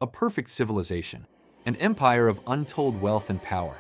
a perfect civilization, an empire of untold wealth and power,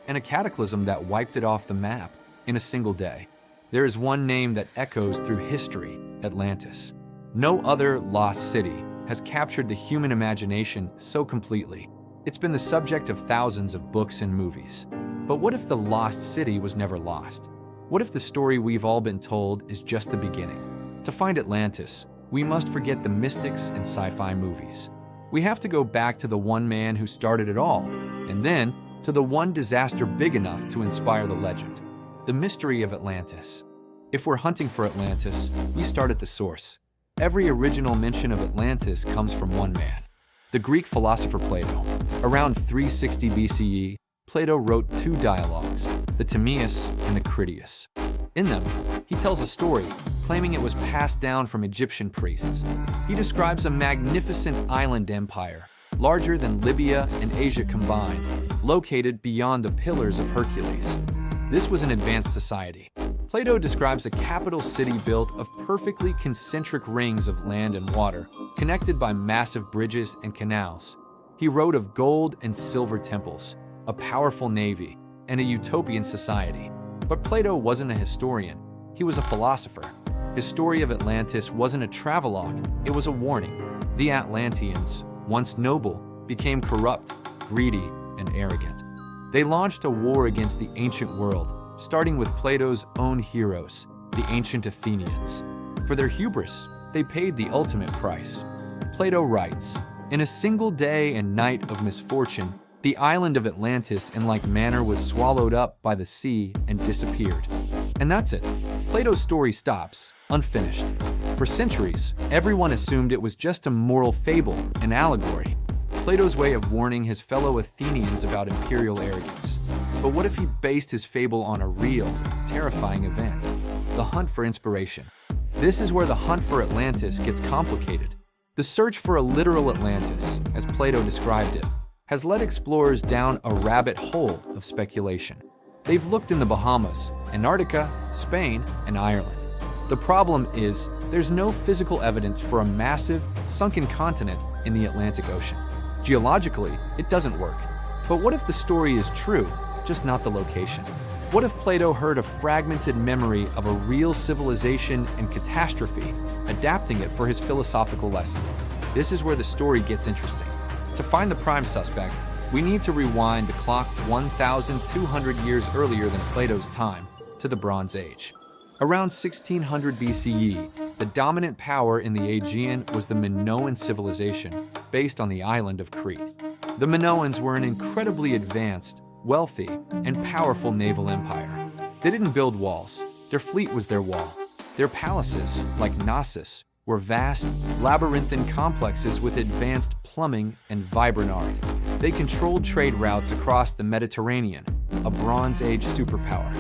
and a cataclysm that wiped it off the map in a single day. There is one name that echoes through history: Atlantis. No other lost city has captured the human imagination so completely. It's been the subject of thousands of books and movies. But what if the lost city was never lost? What if the story we've all been told is just the beginning? To find Atlantis, we must forget the mystics and sci-fi movies. We have to go back to the one man who started it all, and then to the one disaster big enough to inspire the legend: the mystery of Atlantis. If we're hunting for Atlantis, we start at the source. Every original mention of Atlantis comes from one man: the Greek philosopher Plato. Around 360 BCE, Plato wrote two dialogues, the Timaeus and the Critias. In them, he tells a story claiming it was passed down from Egyptian priests. He describes a magnificent island empire, larger than Libya and Asia combined, located beyond the Pillars of Hercules. This was an advanced society. Plato describes a capital city built of perfectly concentric rings of land and water, connected by massive bridges and canals. He wrote of gold and silver temples, a powerful navy, and a utopian society. But Plato wasn't a historian, he was a philosopher. His story of Atlantis wasn't a travelogue, it was a warning. The Atlanteans, once noble, became corrupt, greedy, and arrogant. They launched a war against the ancient world, starting with Plato's own heroes, the ancient Athenians. For their hubris, they paid the ultimate price. Plato writes, "In a single day and night of misfortune, the island of Atlantis in like manner was swallowed up by the sea and disappeared." And that's it. Plato's story stops, unfinished. For centuries, everyone assumed it was just a moral fable, an allegory. Plato's way of warning his fellow Athenians about imperial arrogance. But what if he based his fable on a real, terrifying event? The hunt for inspiration. This is where the hunt for Atlantis gets complicated. The search for a literal Atlantis, as Plato described it, has led explorers down a rabbit hole of speculation. They've looked in the Bahamas, Antarctica, Spain, and Ireland. The problem is, there's no physical evidence for a massive, sunken continent in the Atlantic Ocean. Geologically, it doesn't work. But what if the story is true, just not the location? What if Plato heard a fragmented memory of a real civilization and catastrophe, adapting it for his philosophical lesson? This is where the story gets interesting. To find the prime suspect, we need to rewind the clock 1,200 years earlier than Plato's time, to the Bronze Age. Around 1600 BCE, the dominant power in the Aegean was the Minoan civilization, based on the island of Crete. The Minoans were an incredibly advanced, wealthy, and powerful naval empire. They didn't build walls, their fleet was their wall. Their palaces, like Knossos, were vast, labyrinthine complexes with advanced plumbing and vibrant art. They controlled trade routes across the Mediterranean, a Bronze Age superpower.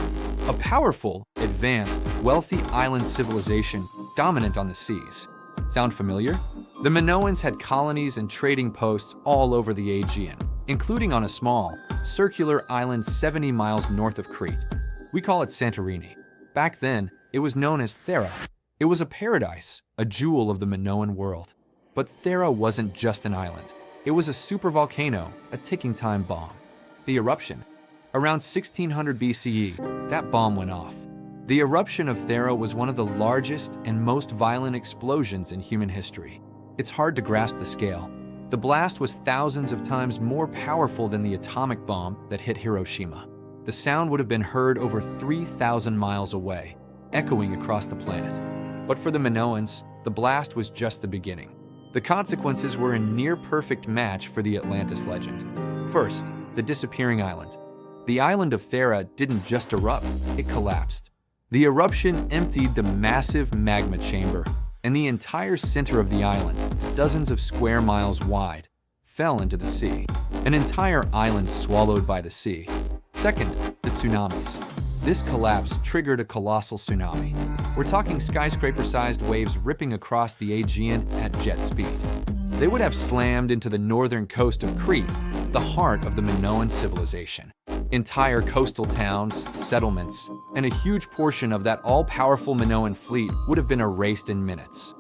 A powerful, advanced, wealthy island civilization dominant on the seas. Sound familiar? The Minoans had colonies and trading posts all over the Aegean, including on a small, circular island 70 miles north of Crete. We call it Santorini. Back then, it was known as Thera. It was a paradise, a jewel of the Minoan world. But Thera wasn't just an island. It was a super-volcano, a ticking time bomb. The eruption. Around 1600 BCE, that bomb went off. The eruption of Thera was one of the largest and most violent explosions in human history. It's hard to grasp the scale. The blast was thousands of times more powerful than the atomic bomb that hit Hiroshima. The sound would have been heard over 3,000 miles away, echoing across the planet. But for the Minoans, the blast was just the beginning. The consequences were a near-perfect match for the Atlantis legend. First, the disappearing island. The island of Thera didn't just erupt, it collapsed. The eruption emptied the massive magma chamber, and the entire center of the island, dozens of square miles wide, fell into the sea. An entire island swallowed by the sea. Second, the tsunamis. This collapse triggered a colossal tsunami. We're talking skyscraper-sized waves ripping across the Aegean at jet speed. They would have slammed into the northern coast of Crete, the heart of the Minoan civilization. Entire coastal towns, settlements, and a huge portion of that all-powerful Minoan fleet would have been erased in minutes.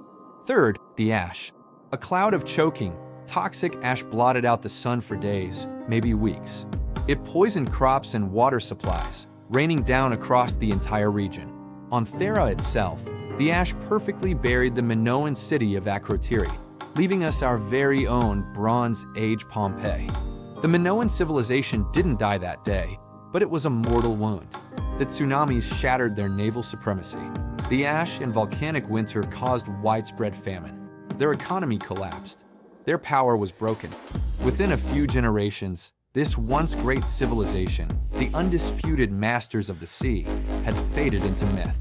Third, the ash. A cloud of choking, Toxic ash blotted out the sun for days, maybe weeks. It poisoned crops and water supplies, raining down across the entire region. On Thera itself, the ash perfectly buried the Minoan city of Akrotiri, leaving us our very own Bronze Age Pompeii. The Minoan civilization didn't die that day, but it was a mortal wound. The tsunamis shattered their naval supremacy. The ash and volcanic winter caused widespread famine. Their economy collapsed. Their power was broken. Within a few generations, this once great civilization, the undisputed masters of the sea, had faded into myth.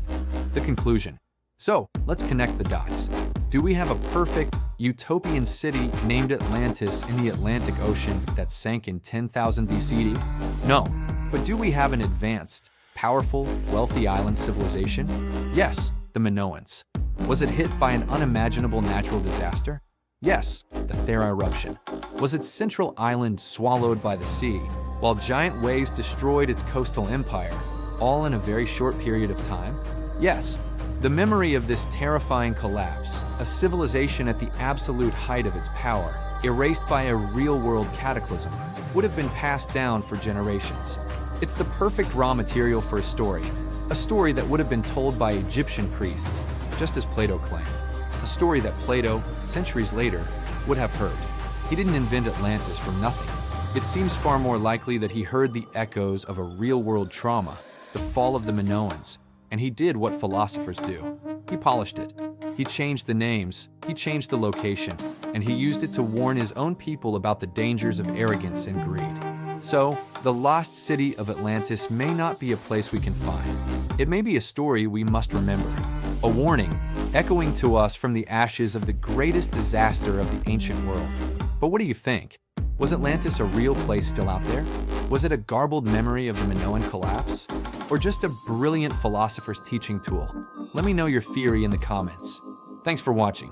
The conclusion. So, let's connect the dots. Do we have a perfect, utopian city named Atlantis in the Atlantic Ocean that sank in 10,000 BCE? No. But do we have an advanced, powerful, wealthy island civilization? Yes, the Minoans. Was it hit by an unimaginable natural disaster? Yes, the Thera eruption. Was its central island swallowed by the sea, while giant waves destroyed its coastal empire, all in a very short period of time? Yes. The memory of this terrifying collapse, a civilization at the absolute height of its power, erased by a real-world cataclysm, would have been passed down for generations. It's the perfect raw material for a story that would have been told by Egyptian priests, just as Plato claimed. A story that Plato, centuries later, would have heard. He didn't invent Atlantis from nothing. It seems far more likely that he heard the echoes of a real-world trauma, the fall of the Minoans, and he did what philosophers do. He polished it. He changed the names, he changed the location, and he used it to warn his own people about the dangers of arrogance and greed. So, the lost city of Atlantis may not be a place we can find. It may be a story we must remember. A warning, echoing to us from the ashes of the greatest disaster of the ancient world. But what do you think? Was Atlantis a real place still out there? Was it a garbled memory of the Minoan collapse? Or just a brilliant philosopher's teaching tool? Let me know your theory in the comments. Thanks for watching.